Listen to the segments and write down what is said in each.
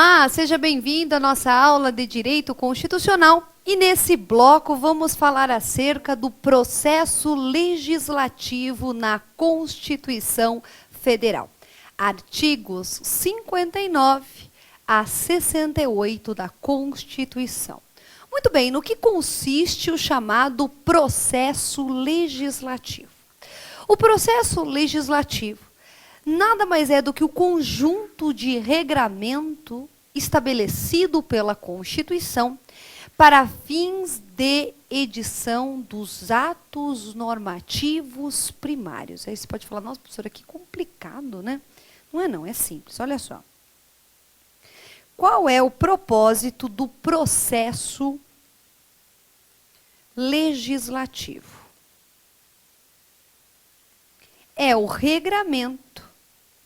Olá, seja bem-vindo à nossa aula de Direito Constitucional. E nesse bloco vamos falar acerca do processo legislativo na Constituição Federal. Artigos 59 a 68 da Constituição. Muito bem, no que consiste o chamado processo legislativo? O processo legislativo nada mais é do que o conjunto de regramento estabelecido pela Constituição para fins de edição dos atos normativos primários. Aí você pode falar, nossa, professora, que complicado, né? Não é não, é simples, olha só. Qual é o propósito do processo legislativo? É o regramento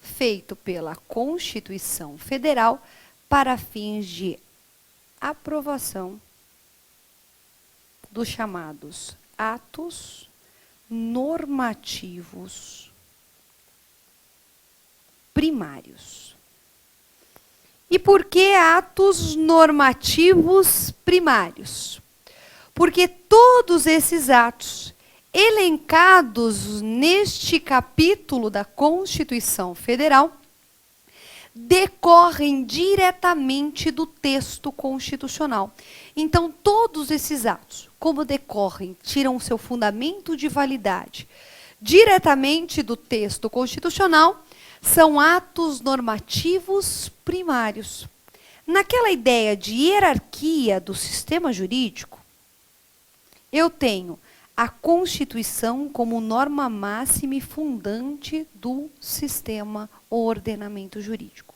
feito pela Constituição Federal para fins de aprovação dos chamados atos normativos primários. E por que atos normativos primários? Porque todos esses atos elencados neste capítulo da Constituição Federal decorrem diretamente do texto constitucional. Então, todos esses atos, como decorrem, tiram seu fundamento de validade diretamente do texto constitucional, são atos normativos primários. Naquela ideia de hierarquia do sistema jurídico, eu tenho a Constituição como norma máxima e fundante do sistema ou ordenamento jurídico.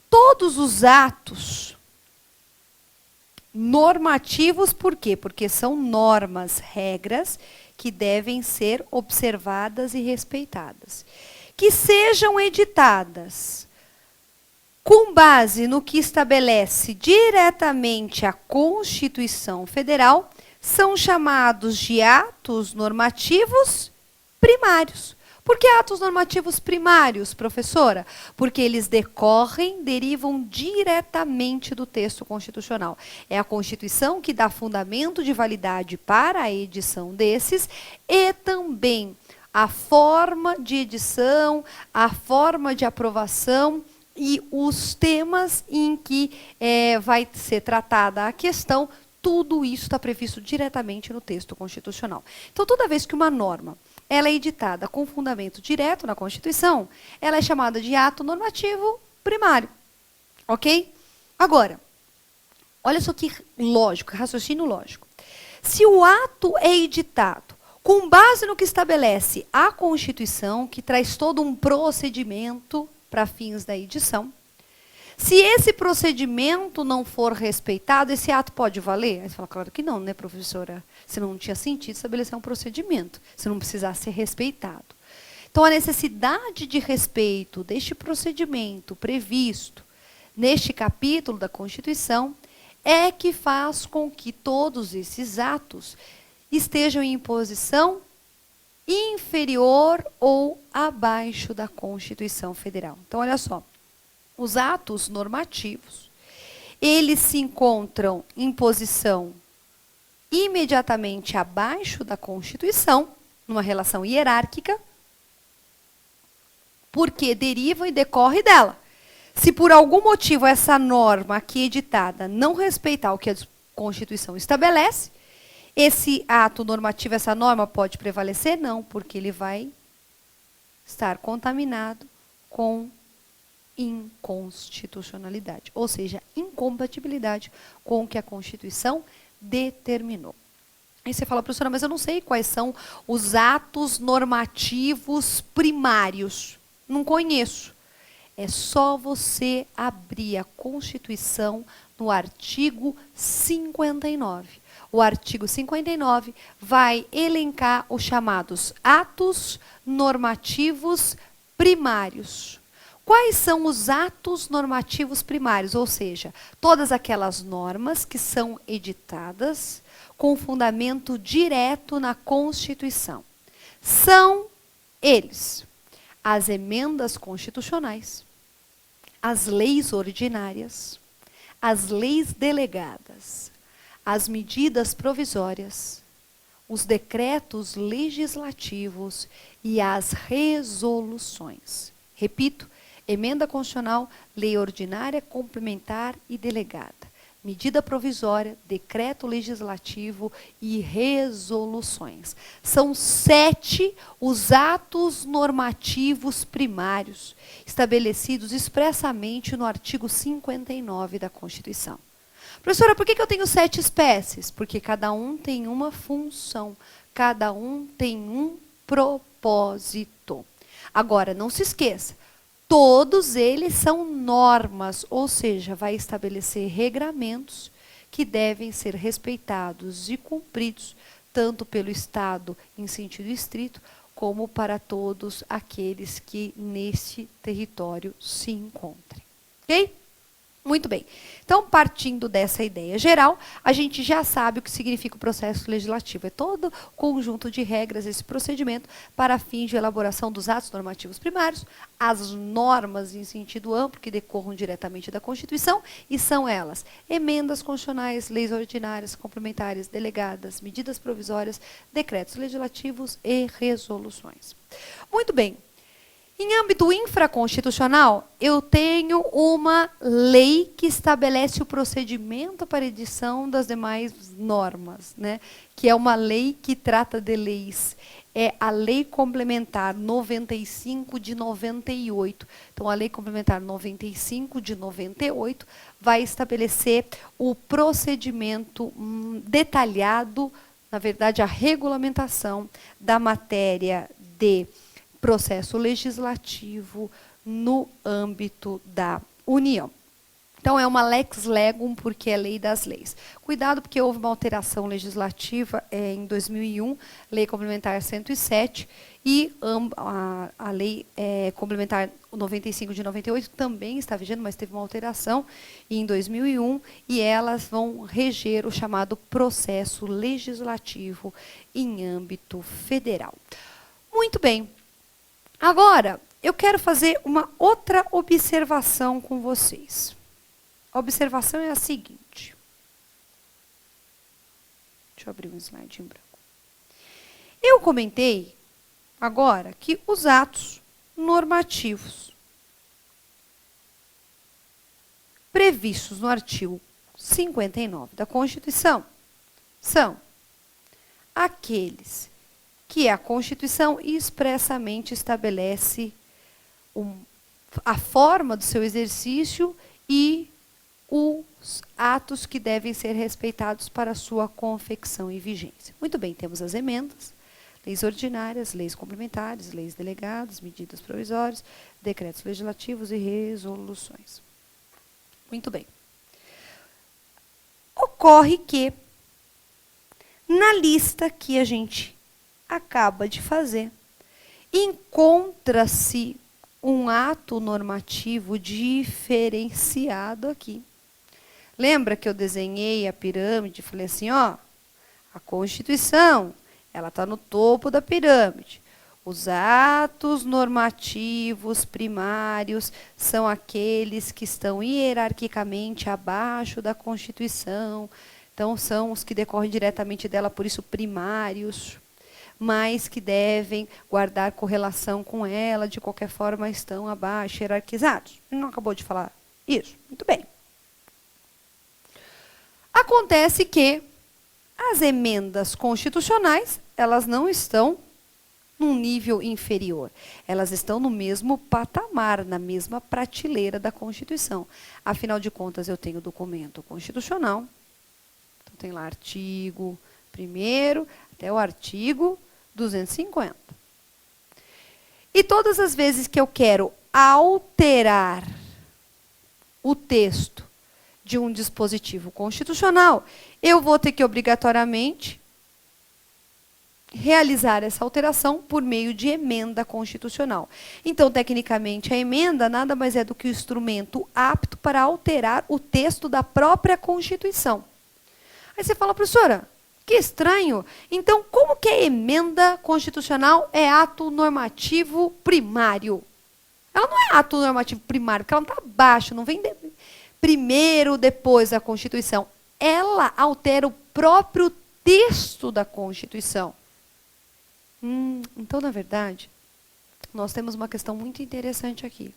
Todos os atos normativos, por quê? Porque são normas, regras que devem ser observadas e respeitadas. Que sejam editadas com base no que estabelece diretamente a Constituição Federal, são chamados de atos normativos primários. Por que atos normativos primários, professora? Porque eles derivam diretamente do texto constitucional. É a Constituição que dá fundamento de validade para a edição desses e também a forma de edição, a forma de aprovação e os temas em que vai ser tratada a questão. Tudo isso está previsto diretamente no texto constitucional. Então, toda vez que uma norma ela é editada com fundamento direto na Constituição, ela é chamada de ato normativo primário. Ok? Agora, olha só que lógico, raciocínio lógico. Se o ato é editado com base no que estabelece a Constituição, que traz todo um procedimento para fins da edição, se esse procedimento não for respeitado, esse ato pode valer? Aí você fala, claro que não, né, professora? Se não tinha sentido estabelecer um procedimento, se não precisasse ser respeitado. Então, a necessidade de respeito deste procedimento previsto neste capítulo da Constituição é que faz com que todos esses atos estejam em posição inferior ou abaixo da Constituição Federal. Então, olha só. Os atos normativos, eles se encontram em posição imediatamente abaixo da Constituição, numa relação hierárquica, porque deriva e decorre dela. Se por algum motivo essa norma aqui editada não respeitar o que a Constituição estabelece, esse ato normativo, essa norma pode prevalecer? Não, porque ele vai estar contaminado com inconstitucionalidade, ou seja, incompatibilidade com o que a Constituição determinou. Aí você fala, professora, mas eu não sei quais são os atos normativos primários. Não conheço. É só você abrir a Constituição no artigo 59. O artigo 59 vai elencar os chamados atos normativos primários. Quais são os atos normativos primários? Ou seja, todas aquelas normas que são editadas com fundamento direto na Constituição. São eles as emendas constitucionais, as leis ordinárias, as leis delegadas, as medidas provisórias, os decretos legislativos e as resoluções. Repito, emenda constitucional, lei ordinária, complementar e delegada. Medida provisória, decreto legislativo e resoluções. São 7 os atos normativos primários, estabelecidos expressamente no artigo 59 da Constituição. Professora, por que eu tenho 7 espécies? Porque cada um tem uma função, cada um tem um propósito. Agora, não se esqueça, todos eles são normas, ou seja, vai estabelecer regramentos que devem ser respeitados e cumpridos, tanto pelo Estado em sentido estrito, como para todos aqueles que neste território se encontrem. Ok? Muito bem. Então, partindo dessa ideia geral, a gente já sabe o que significa o processo legislativo. É todo o conjunto de regras, esse procedimento, para fins de elaboração dos atos normativos primários, as normas em sentido amplo que decorram diretamente da Constituição, e são elas: emendas constitucionais, leis ordinárias, complementares, delegadas, medidas provisórias, decretos legislativos e resoluções. Muito bem. Em âmbito infraconstitucional, eu tenho uma lei que estabelece o procedimento para edição das demais normas, né? Que é uma lei que trata de leis. É a Lei Complementar 95 de 98. Então, a Lei Complementar 95 de 98 vai estabelecer o procedimento detalhado, na verdade, a regulamentação da matéria de processo legislativo no âmbito da União. Então, é uma lex legum, porque é lei das leis. Cuidado, porque houve uma alteração legislativa em 2001, Lei Complementar 107, e a Lei Complementar 95 de 98 também está vigente, mas teve uma alteração em 2001, e elas vão reger o chamado processo legislativo em âmbito federal. Muito bem. Agora, eu quero fazer uma outra observação com vocês. A observação é a seguinte. Deixa eu abrir um slide em branco. Eu comentei agora que os atos normativos previstos no artigo 59 da Constituição são aqueles que a Constituição expressamente estabelece a forma do seu exercício e os atos que devem ser respeitados para sua confecção e vigência. Muito bem, temos as emendas, leis ordinárias, leis complementares, leis delegadas, medidas provisórias, decretos legislativos e resoluções. Muito bem. Ocorre que, na lista que a gente acaba de fazer, encontra-se um ato normativo diferenciado aqui. Lembra que eu desenhei a pirâmide e falei assim, ó, a Constituição, ela está no topo da pirâmide. Os atos normativos primários são aqueles que estão hierarquicamente abaixo da Constituição. Então, são os que decorrem diretamente dela, por isso primários, mas que devem guardar correlação com ela, de qualquer forma estão abaixo, hierarquizados. Não acabou de falar isso? Muito bem. Acontece que as emendas constitucionais, elas não estão num nível inferior. Elas estão no mesmo patamar, na mesma prateleira da Constituição. Afinal de contas, eu tenho documento constitucional, então tem lá artigo 1º até o artigo 250. E todas as vezes que eu quero alterar o texto de um dispositivo constitucional, eu vou ter que obrigatoriamente realizar essa alteração por meio de emenda constitucional. Então, tecnicamente, a emenda nada mais é do que o instrumento apto para alterar o texto da própria Constituição. Aí você fala, professora, que estranho. Então, como que a emenda constitucional é ato normativo primário? Ela não é ato normativo primário, porque ela não está abaixo, não vem primeiro, depois da Constituição. Ela altera o próprio texto da Constituição. Então, na verdade, nós temos uma questão muito interessante aqui.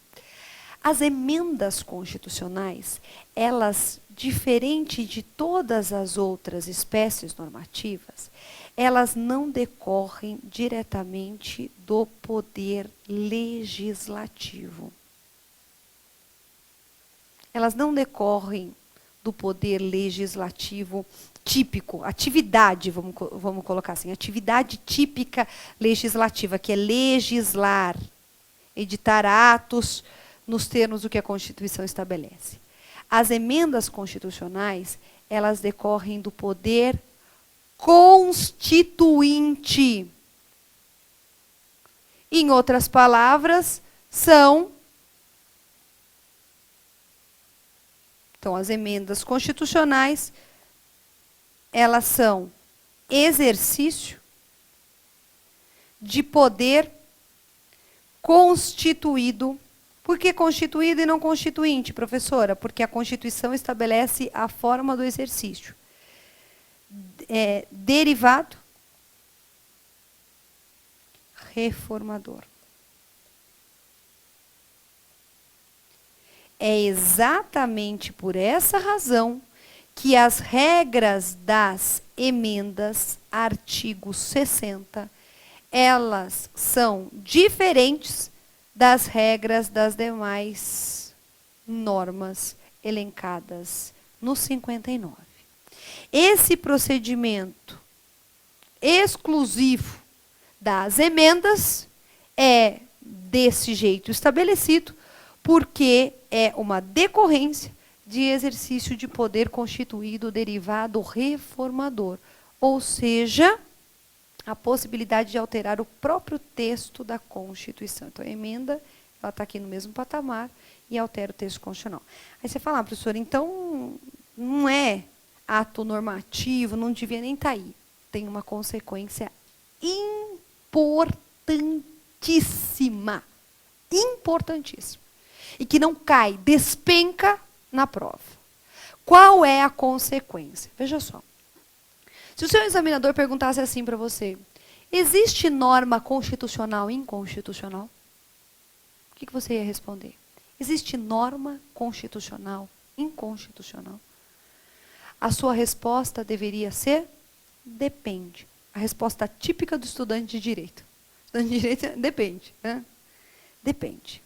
As emendas constitucionais, elas, diferente de todas as outras espécies normativas, elas não decorrem diretamente do poder legislativo. Elas não decorrem do poder legislativo típico, atividade, vamos colocar assim, atividade típica legislativa, que é legislar, editar atos nos termos do que a Constituição estabelece. As emendas constitucionais, elas decorrem do poder constituinte. Em outras palavras, Então, as emendas constitucionais, elas são exercício de poder constituído. Por que constituído e não constituinte, professora? Porque a Constituição estabelece a forma do exercício. Derivado, reformador. É exatamente por essa razão que as regras das emendas, artigo 60, elas são diferentes das regras das demais normas elencadas no 59. Esse procedimento exclusivo das emendas é desse jeito estabelecido, porque é uma decorrência de exercício de poder constituído derivado reformador, ou seja, a possibilidade de alterar o próprio texto da Constituição. Então, a emenda, ela está aqui no mesmo patamar e altera o texto constitucional. Aí você fala, professora, então não é ato normativo, não devia nem estar aí. Tem uma consequência importantíssima. Importantíssima. E que não cai, despenca na prova. Qual é a consequência? Veja só. Se o seu examinador perguntasse assim para você, existe norma constitucional e inconstitucional? O que você ia responder? Existe norma constitucional e inconstitucional? A sua resposta deveria ser depende. A resposta típica do estudante de direito. Estudante de direito depende. Né? Depende.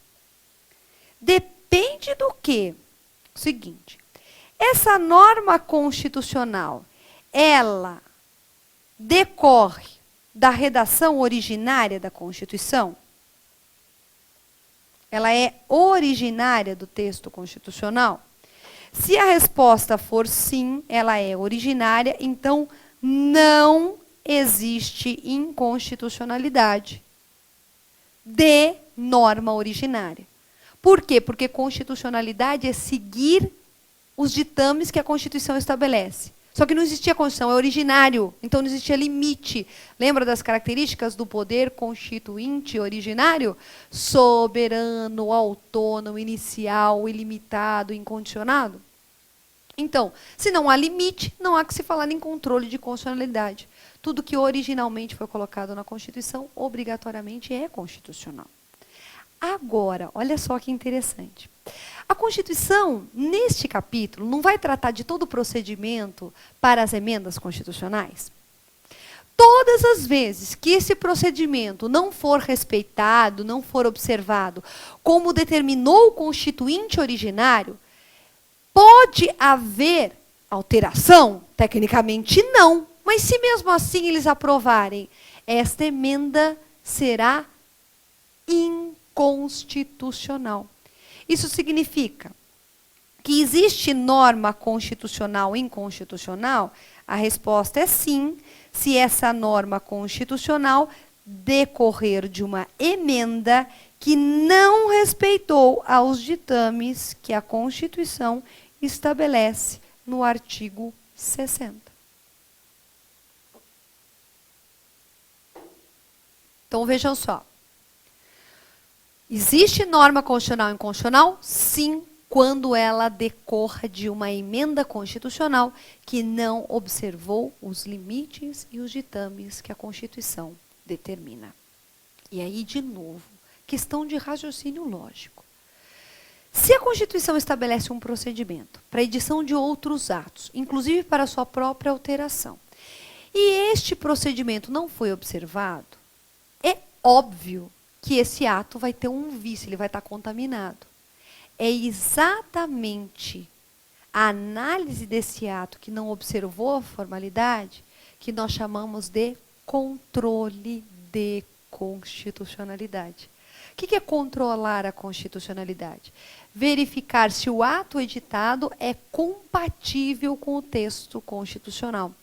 Depende do quê? O seguinte, essa norma constitucional, ela decorre da redação originária da Constituição? Ela é originária do texto constitucional? Se a resposta for sim, ela é originária, então não existe inconstitucionalidade de norma originária. Por quê? Porque constitucionalidade é seguir os ditames que a Constituição estabelece. Só que não existia Constituição, é originário, então não existia limite. Lembra das características do poder constituinte originário? Soberano, autônomo, inicial, ilimitado, incondicionado. Então, se não há limite, não há que se falar em controle de constitucionalidade. Tudo que originalmente foi colocado na Constituição, obrigatoriamente é constitucional. Agora, olha só que interessante. A Constituição, neste capítulo, não vai tratar de todo o procedimento para as emendas constitucionais? Todas as vezes que esse procedimento não for respeitado, não for observado, como determinou o constituinte originário, pode haver alteração? Tecnicamente, não. Mas se mesmo assim eles aprovarem, esta emenda será inconstitucional. Isso significa que existe norma constitucional e inconstitucional? A resposta é sim, se essa norma constitucional decorrer de uma emenda que não respeitou aos ditames que a Constituição estabelece no artigo 60. Então, vejam só. Existe norma constitucional e inconstitucional? Sim, quando ela decorra de uma emenda constitucional que não observou os limites e os ditames que a Constituição determina. E aí, de novo, questão de raciocínio lógico. Se a Constituição estabelece um procedimento para a edição de outros atos, inclusive para sua própria alteração, e este procedimento não foi observado, é óbvio que esse ato vai ter um vício, ele vai estar contaminado. É exatamente a análise desse ato que não observou a formalidade que nós chamamos de controle de constitucionalidade. O que é controlar a constitucionalidade? Verificar se o ato editado é compatível com o texto constitucional.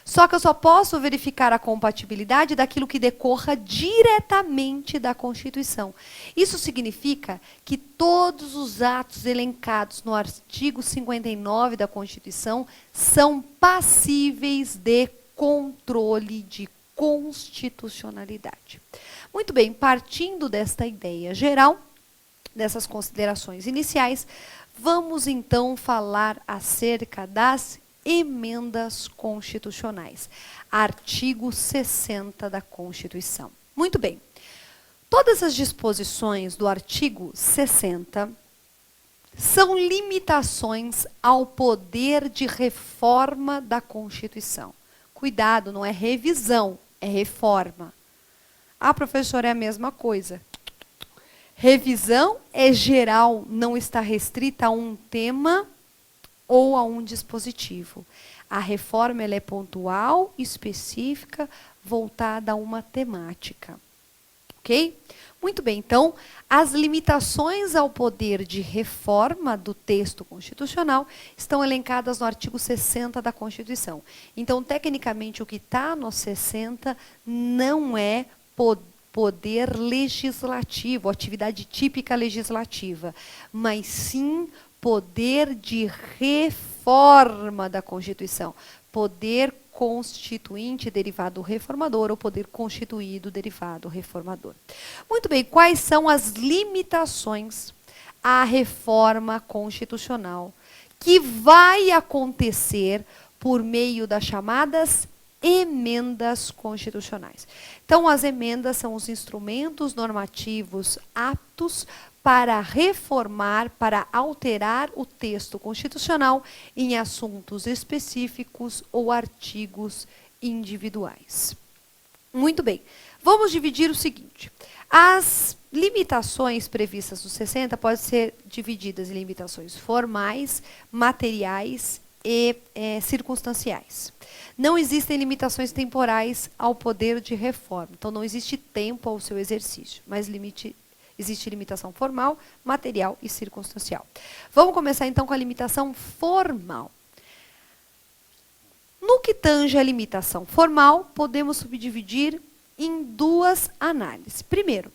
Só que eu só posso verificar a compatibilidade daquilo que decorra diretamente da Constituição. Isso significa que todos os atos elencados no artigo 59 da Constituição são passíveis de controle de constitucionalidade. Muito bem, partindo desta ideia geral, dessas considerações iniciais, vamos então falar acerca das emendas constitucionais. Artigo 60 da Constituição. Muito bem. Todas as disposições do artigo 60 são limitações ao poder de reforma da Constituição. Cuidado, não é revisão, é reforma. Ah, professor, é a mesma coisa. Revisão é geral, não está restrita a um tema ou a um dispositivo. A reforma ela é pontual, específica, voltada a uma temática. Ok? Muito bem, então, as limitações ao poder de reforma do texto constitucional estão elencadas no artigo 60 da Constituição. Então, tecnicamente, o que está no 60 não é poder legislativo, atividade típica legislativa, mas sim poder de reforma da Constituição, poder constituinte derivado reformador ou poder constituído derivado reformador. Muito bem, quais são as limitações à reforma constitucional que vai acontecer por meio das chamadas emendas constitucionais? Então, as emendas são os instrumentos normativos aptos para reformar, para alterar o texto constitucional em assuntos específicos ou artigos individuais. Muito bem, vamos dividir o seguinte. As limitações previstas no 60 podem ser divididas em limitações formais, materiais e circunstanciais. Não existem limitações temporais ao poder de reforma. Então, não existe tempo ao seu exercício, mas existe limitação formal, material e circunstancial. Vamos começar, então, com a limitação formal. No que tange a limitação formal, podemos subdividir em duas análises. Primeiro,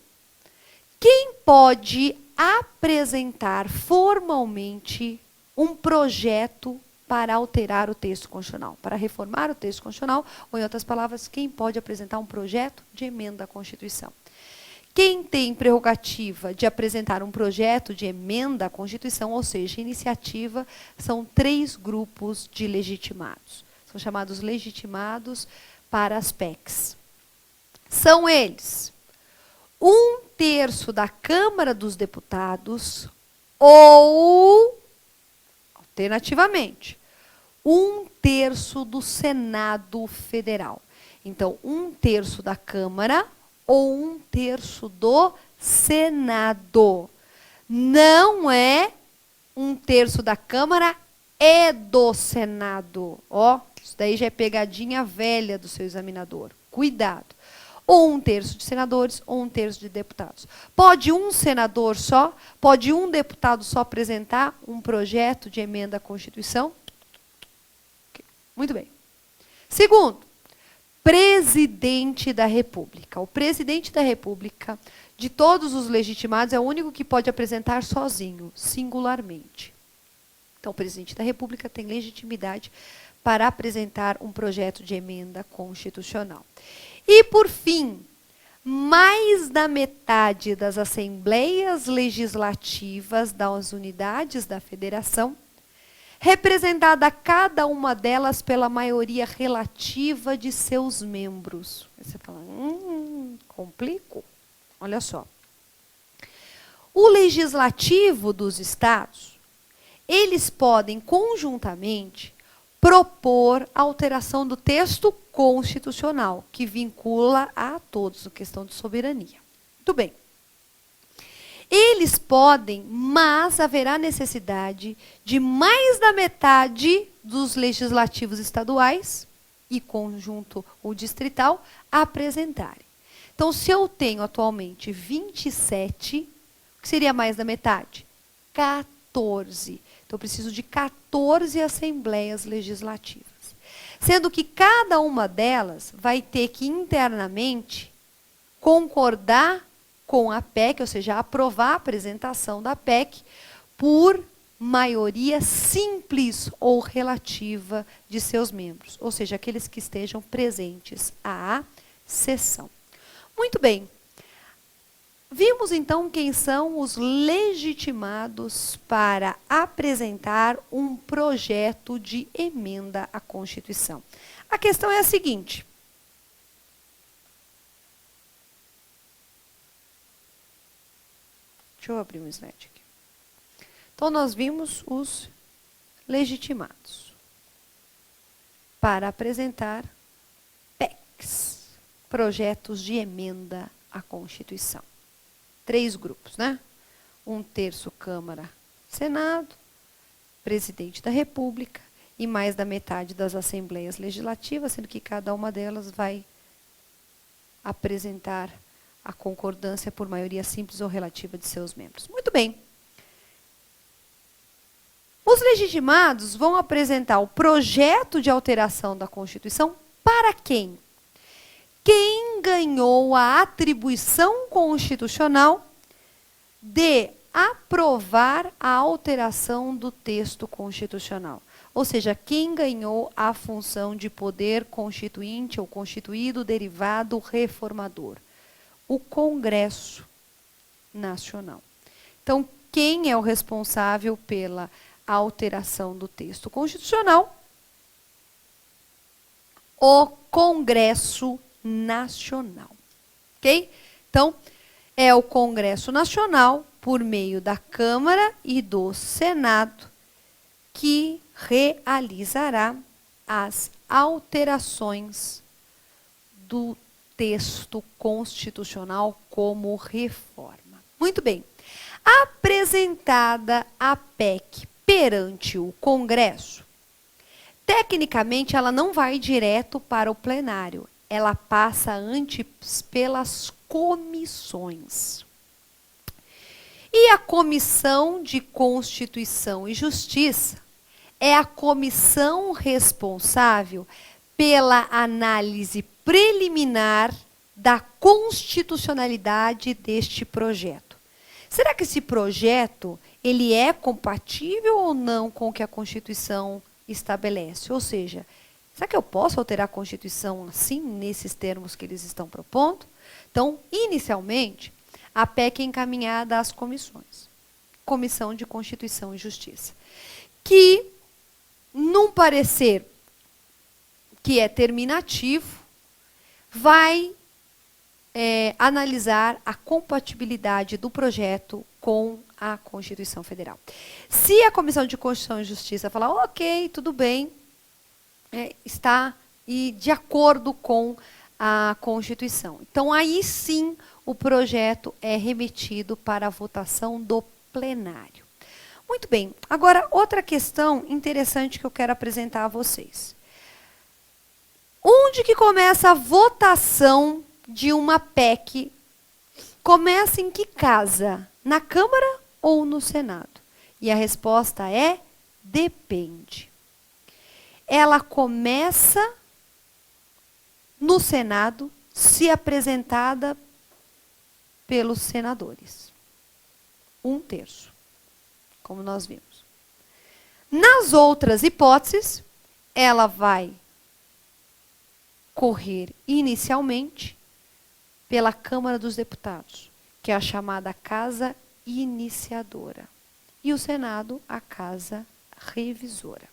quem pode apresentar formalmente um projeto para alterar o texto constitucional, para reformar o texto constitucional, ou, em outras palavras, quem pode apresentar um projeto de emenda à Constituição. Quem tem prerrogativa de apresentar um projeto de emenda à Constituição, ou seja, iniciativa, são 3 grupos de legitimados. São chamados legitimados para as PECs. São eles: 1/3 da Câmara dos Deputados ou, alternativamente, 1/3 do Senado Federal. Então, 1/3 da Câmara ou 1/3 do Senado. Não é 1/3 da Câmara e do Senado. Ó, isso daí já é pegadinha velha do seu examinador. Cuidado. Ou 1/3 de senadores ou 1/3 de deputados. Pode um senador só, pode um deputado só apresentar um projeto de emenda à Constituição? Okay. Muito bem. Segundo, presidente da República. O presidente da República, de todos os legitimados, é o único que pode apresentar sozinho, singularmente. Então, o presidente da República tem legitimidade para apresentar um projeto de emenda constitucional. E, por fim, mais da metade das assembleias legislativas das unidades da federação, representada cada uma delas pela maioria relativa de seus membros. Você fala, complico? Olha só. O legislativo dos estados, eles podem conjuntamente propor alteração do texto constitucional, que vincula a todos a questão de soberania. Muito bem. Eles podem, mas haverá necessidade de mais da metade dos legislativos estaduais e conjunto ou distrital apresentarem. Então, se eu tenho atualmente 27, o que seria mais da metade? 14. Então, eu preciso de 14 assembleias legislativas. Sendo que cada uma delas vai ter que internamente concordar com a PEC, ou seja, aprovar a apresentação da PEC por maioria simples ou relativa de seus membros, ou seja, aqueles que estejam presentes à sessão. Muito bem. Vimos então quem são os legitimados para apresentar um projeto de emenda à Constituição. A questão é a seguinte: deixa eu abrir um slide aqui. Então, nós vimos os legitimados para apresentar PECs, projetos de emenda à Constituição. 3 grupos, né? 1/3 Câmara, Senado, Presidente da República e mais da metade das assembleias legislativas, sendo que cada uma delas vai apresentar a concordância por maioria simples ou relativa de seus membros. Muito bem. Os legitimados vão apresentar o projeto de alteração da Constituição para quem? Quem ganhou a atribuição constitucional de aprovar a alteração do texto constitucional. Ou seja, quem ganhou a função de poder constituinte ou constituído derivado reformador? O Congresso Nacional. Então, quem é o responsável pela alteração do texto constitucional? O Congresso Nacional. Ok? Então, é o Congresso Nacional, por meio da Câmara e do Senado, que realizará as alterações do texto constitucional como reforma. Muito bem. Apresentada a PEC perante o Congresso, tecnicamente ela não vai direto para o plenário, ela passa antes pelas comissões. E a Comissão de Constituição e Justiça é a comissão responsável pela análise preliminar da constitucionalidade deste projeto. Será que esse projeto ele é compatível ou não com o que a Constituição estabelece? Ou seja, será que eu posso alterar a Constituição assim, nesses termos que eles estão propondo? Então, inicialmente, a PEC é encaminhada às comissões. Comissão de Constituição e Justiça. Que, num parecer que é terminativo, vai analisar a compatibilidade do projeto com a Constituição Federal. Se a Comissão de Constituição e Justiça falar, ok, tudo bem, está de acordo com a Constituição. Então, aí sim, o projeto é remetido para a votação do plenário. Muito bem. Agora, outra questão interessante que eu quero apresentar a vocês. Onde que começa a votação de uma PEC? Começa em que casa? Na Câmara ou no Senado? E a resposta é depende. Ela começa no Senado, se apresentada pelos senadores. 1/3, como nós vimos. Nas outras hipóteses, ela vai correr inicialmente pela Câmara dos Deputados, que é a chamada Casa Iniciadora. E o Senado, a Casa Revisora.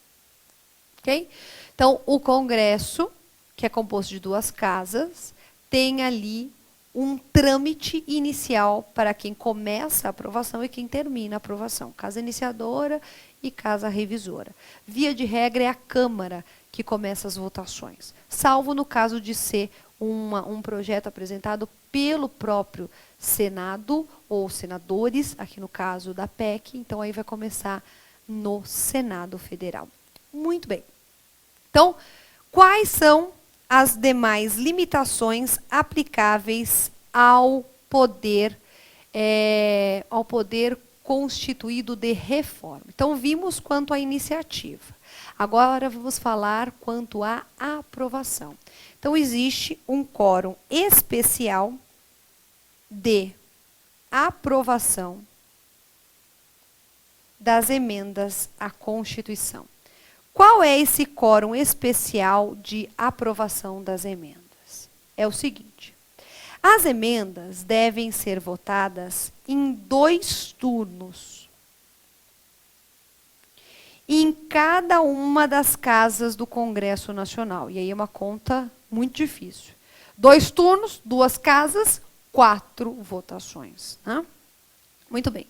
Ok? Então, o Congresso, que é composto de 2 casas, tem ali um trâmite inicial para quem começa a aprovação e quem termina a aprovação. Casa Iniciadora e Casa Revisora. Via de regra, é a Câmara que começa as votações, salvo no caso de ser um projeto apresentado pelo próprio Senado ou senadores, aqui no caso da PEC, então aí vai começar no Senado Federal. Muito bem. Então, quais são as demais limitações aplicáveis ao poder constituído de reforma? Então, vimos quanto à iniciativa. Agora, vamos falar quanto à aprovação. Então, existe um quórum especial de aprovação das emendas à Constituição. Qual é esse quórum especial de aprovação das emendas? É o seguinte: as emendas devem ser votadas em 2 turnos, em cada uma das casas do Congresso Nacional. E aí é uma conta muito difícil. 2 turnos, 2 casas, 4 votações. Né? Muito bem.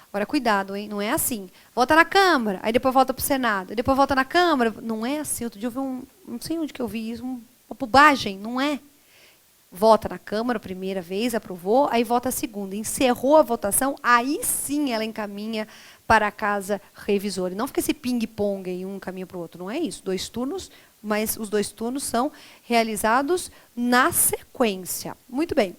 Agora, cuidado, hein? Não é assim. Vota na Câmara, aí depois volta para o Senado, aí depois volta na Câmara. Não é assim. Outro dia eu vi não sei onde que eu vi isso, uma bobagem, não é? Vota na Câmara a primeira vez, aprovou, aí vota a segunda. Encerrou a votação, aí sim ela encaminha para a Casa Revisora. E não fica esse ping-pong aí, um caminho para o outro. Não é isso. 2 turnos, mas os 2 turnos são realizados na sequência. Muito bem.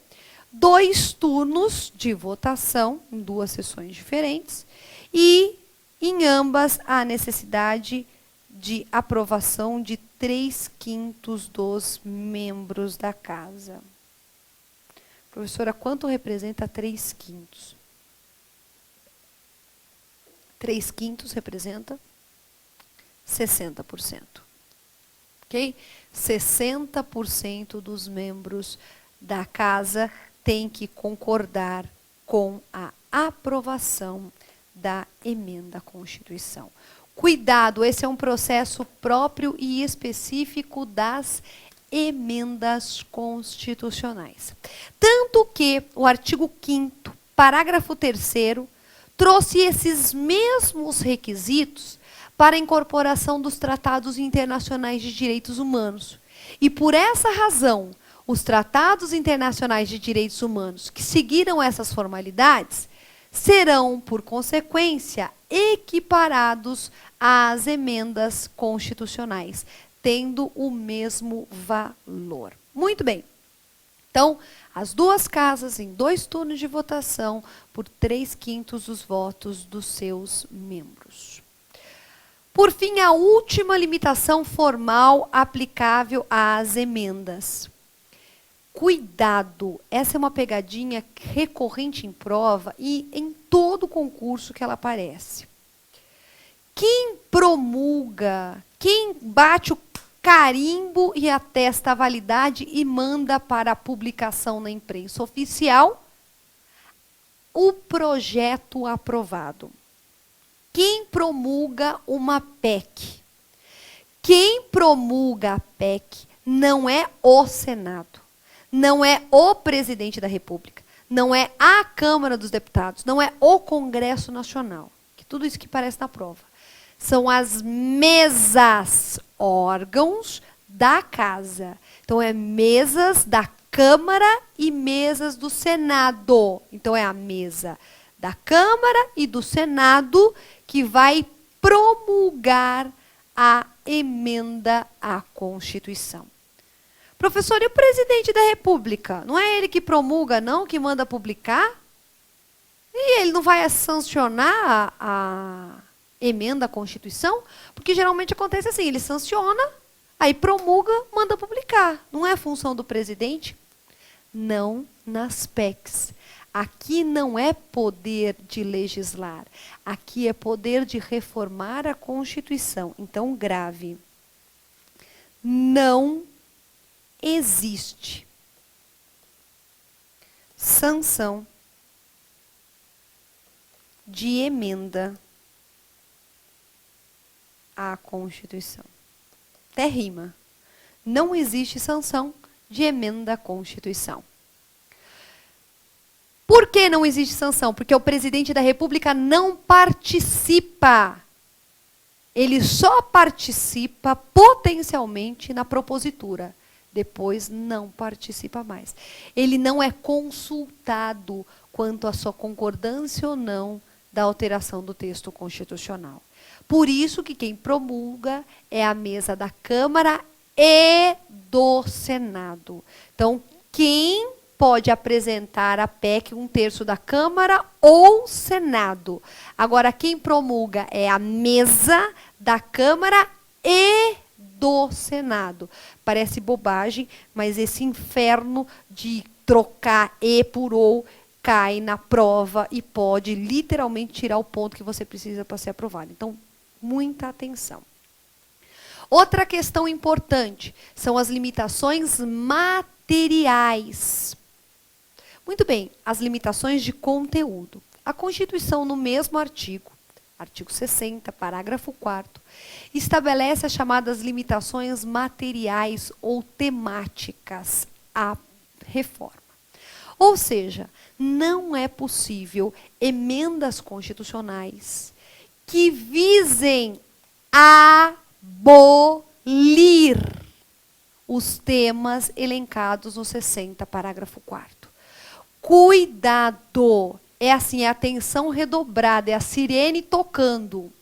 2 turnos de votação, em 2 sessões diferentes, e em ambas há necessidade de aprovação de 3/5 dos membros da casa. Professora, quanto representa 3/5? 3/5 representa 60%. Ok? 60% dos membros da casa tem que concordar com a aprovação da emenda à Constituição. Cuidado, esse é um processo próprio e específico das emendas constitucionais. Tanto que o artigo 5º, parágrafo 3º, trouxe esses mesmos requisitos para a incorporação dos tratados internacionais de direitos humanos. E por essa razão, os tratados internacionais de direitos humanos que seguiram essas formalidades serão, por consequência, equiparados às emendas constitucionais, tendo o mesmo valor. Muito bem. Então, as 2 casas em 2 turnos de votação por 3/5 dos votos dos seus membros. Por fim, a última limitação formal aplicável às emendas. Cuidado, essa é uma pegadinha recorrente em prova e em todo concurso que ela aparece. Quem promulga, quem bate o carimbo e atesta a validade e manda para a publicação na imprensa oficial o projeto aprovado. Quem promulga uma PEC? Quem promulga a PEC não é o Senado. Não é o presidente da República, não é a Câmara dos Deputados, não é o Congresso Nacional, que tudo isso que parece na prova. São as mesas, órgãos da casa. Então, é mesas da Câmara e mesas do Senado. Então, é a mesa da Câmara e do Senado que vai promulgar a emenda à Constituição. Professor, e o presidente da República? Não é ele que promulga, não? Que manda publicar? E ele não vai sancionar a emenda à Constituição? Porque geralmente acontece assim, ele sanciona, aí promulga, manda publicar. Não é função do presidente? Não nas PECs. Aqui não é poder de legislar. Aqui é poder de reformar a Constituição. Então, grave. Não existe sanção de emenda à Constituição. Até rima. Não existe sanção de emenda à Constituição. Por que não existe sanção? Porque o presidente da República não participa. Ele só participa potencialmente na propositura. Depois não participa mais. Ele não é consultado quanto à sua concordância ou não da alteração do texto constitucional. Por isso que quem promulga é a mesa da Câmara e do Senado. Então, quem pode apresentar a PEC, 1/3 da Câmara ou Senado. Agora, quem promulga é a mesa da Câmara e do Senado. Parece bobagem, mas esse inferno de trocar e por ou cai na prova e pode literalmente tirar o ponto que você precisa para ser aprovado. Então, muita atenção. Outra questão importante são as limitações materiais. Muito bem, as limitações de conteúdo. A Constituição, no mesmo artigo 60, parágrafo 4º, estabelece as chamadas limitações materiais ou temáticas à reforma. Ou seja, não é possível emendas constitucionais que visem abolir os temas elencados no 60, parágrafo 4º. Cuidado! É assim, é a atenção redobrada, é a sirene tocando.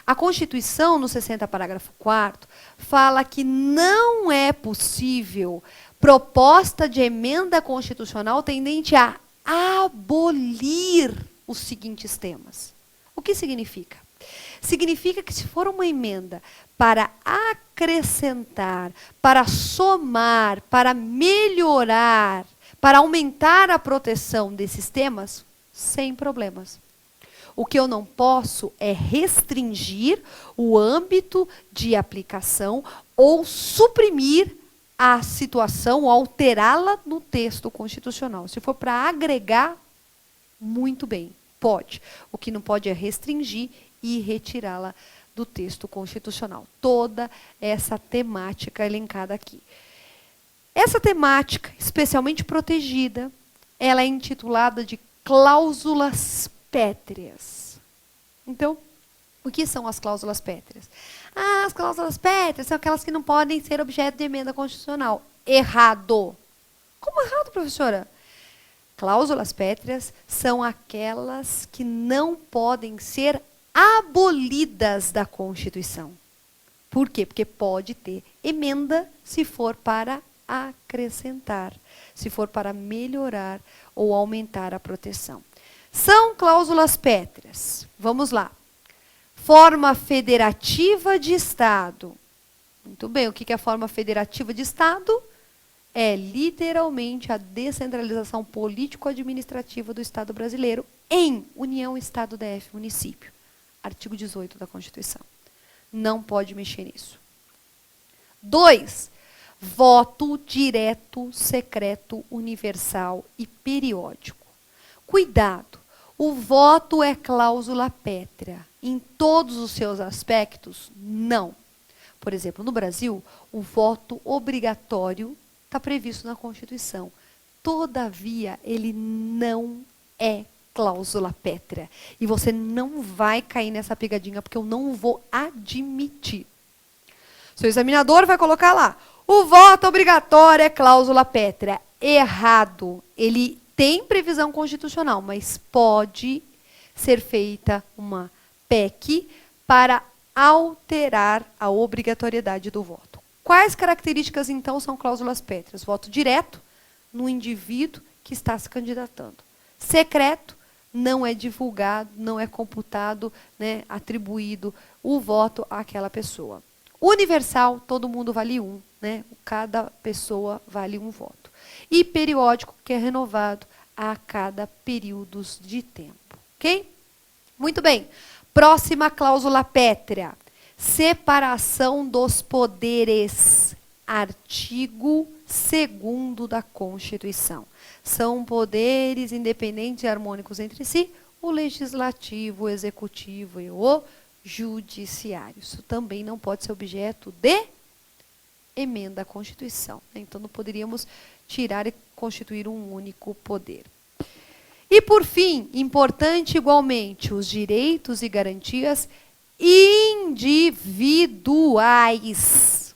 A Constituição, no 60, parágrafo 4º, fala que não é possível proposta de emenda constitucional tendente a abolir os seguintes temas. O que significa? Significa que se for uma emenda para acrescentar, para somar, para melhorar, para aumentar a proteção desses temas, sem problemas. O que eu não posso é restringir o âmbito de aplicação ou suprimir a situação, ou alterá-la no texto constitucional. Se for para agregar, muito bem, pode. O que não pode é restringir e retirá-la do texto constitucional. Toda essa temática elencada aqui. Essa temática, especialmente protegida, ela é intitulada de cláusulas pétreas. Então, o que são as cláusulas pétreas? As cláusulas pétreas são aquelas que não podem ser objeto de emenda constitucional. Errado. Como errado, professora? Cláusulas pétreas são aquelas que não podem ser abolidas da Constituição. Por quê? Porque pode ter emenda se for para acrescentar, se for para melhorar ou aumentar a proteção. São cláusulas pétreas. Vamos lá. Forma federativa de Estado. Muito bem, o que é a forma federativa de Estado? É literalmente a descentralização político-administrativa do Estado brasileiro em União, Estado, DF, município. Artigo 18 da Constituição. Não pode mexer nisso. 2. Voto direto, secreto, universal e periódico. Cuidado, o voto é cláusula pétrea. Em todos os seus aspectos, não. Por exemplo, no Brasil, o voto obrigatório está previsto na Constituição. Todavia, ele não é cláusula pétrea. E você não vai cair nessa pegadinha, porque eu não vou admitir. Seu examinador vai colocar lá, o voto obrigatório é cláusula pétrea. Errado. Ele tem previsão constitucional, mas pode ser feita uma PEC para alterar a obrigatoriedade do voto. Quais características, então, são cláusulas pétreas? Voto direto no indivíduo que está se candidatando. Secreto, não é divulgado, não é computado, né, atribuído o voto àquela pessoa. Universal, todo mundo vale um, né? Cada pessoa vale um voto. E periódico, que é renovado a cada períodos de tempo. Ok? Muito bem. Próxima cláusula pétrea. Separação dos poderes. artigo 2º da Constituição. São poderes independentes e harmônicos entre si, o legislativo, o executivo e o judiciário. Isso também não pode ser objeto de emenda à Constituição. Então, não poderíamos tirar e constituir um único poder. E, por fim, importante igualmente, os direitos e garantias individuais.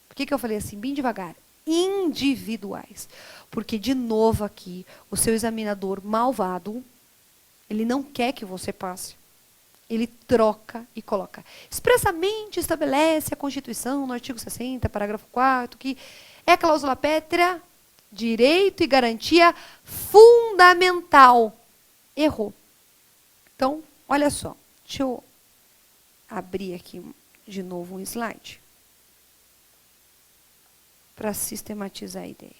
Por que eu falei assim, bem devagar? Individuais. Porque, de novo aqui, o seu examinador malvado, ele não quer que você passe. Ele troca e coloca. Expressamente estabelece a Constituição, no artigo 60, parágrafo 4º, que é cláusula pétrea, direito e garantia fundamental. Errou. Então, olha só. Deixa eu abrir aqui de novo um slide para sistematizar a ideia.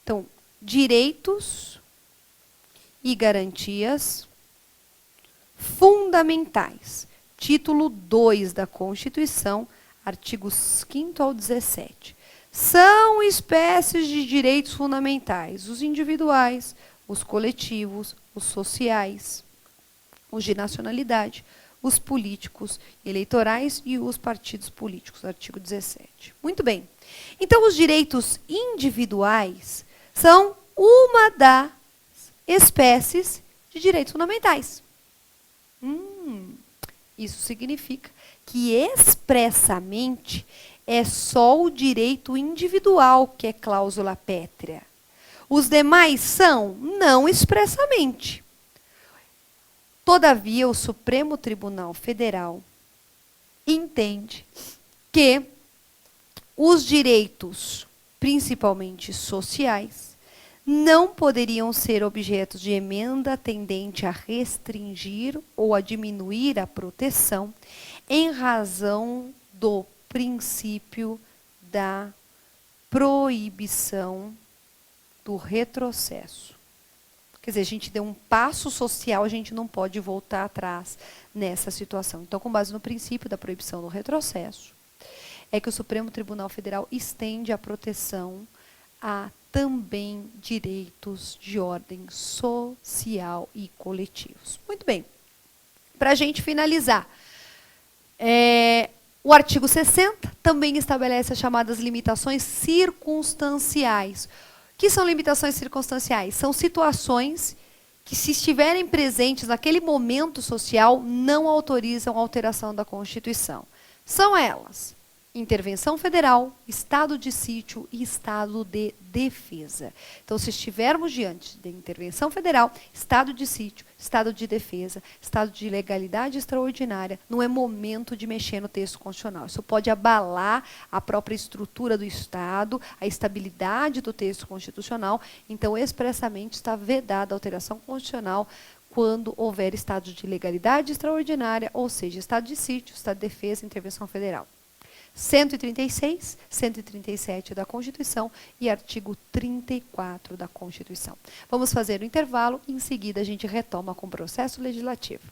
Então, direitos e garantias fundamentais. Título 2 da Constituição, artigos 5º ao 17. São espécies de direitos fundamentais, os individuais, os coletivos, os sociais, os de nacionalidade, os políticos, eleitorais e os partidos políticos, artigo 17. Muito bem. Então, os direitos individuais são uma das espécies de direitos fundamentais. Isso significa que expressamente é só o direito individual que é cláusula pétrea. Os demais são não expressamente. Todavia, o Supremo Tribunal Federal entende que os direitos, principalmente sociais, não poderiam ser objetos de emenda tendente a restringir ou a diminuir a proteção em razão do princípio da proibição do retrocesso. Quer dizer, a gente deu um passo social, a gente não pode voltar atrás nessa situação. Então, com base no princípio da proibição do retrocesso, é que o Supremo Tribunal Federal estende a proteção a também direitos de ordem social e coletivos. Muito bem. Para a gente finalizar, o artigo 60 também estabelece as chamadas limitações circunstanciais. O que são limitações circunstanciais? São situações que, se estiverem presentes naquele momento social, não autorizam a alteração da Constituição. São elas: intervenção federal, estado de sítio e estado de defesa. Então, se estivermos diante de intervenção federal, estado de sítio, estado de defesa, estado de legalidade extraordinária, não é momento de mexer no texto constitucional. Isso pode abalar a própria estrutura do Estado, a estabilidade do texto constitucional. Então, expressamente está vedada a alteração constitucional quando houver estado de legalidade extraordinária, ou seja, estado de sítio, estado de defesa, intervenção federal. 136, 137 da Constituição e artigo 34 da Constituição. Vamos fazer o intervalo e, em seguida, a gente retoma com o processo legislativo.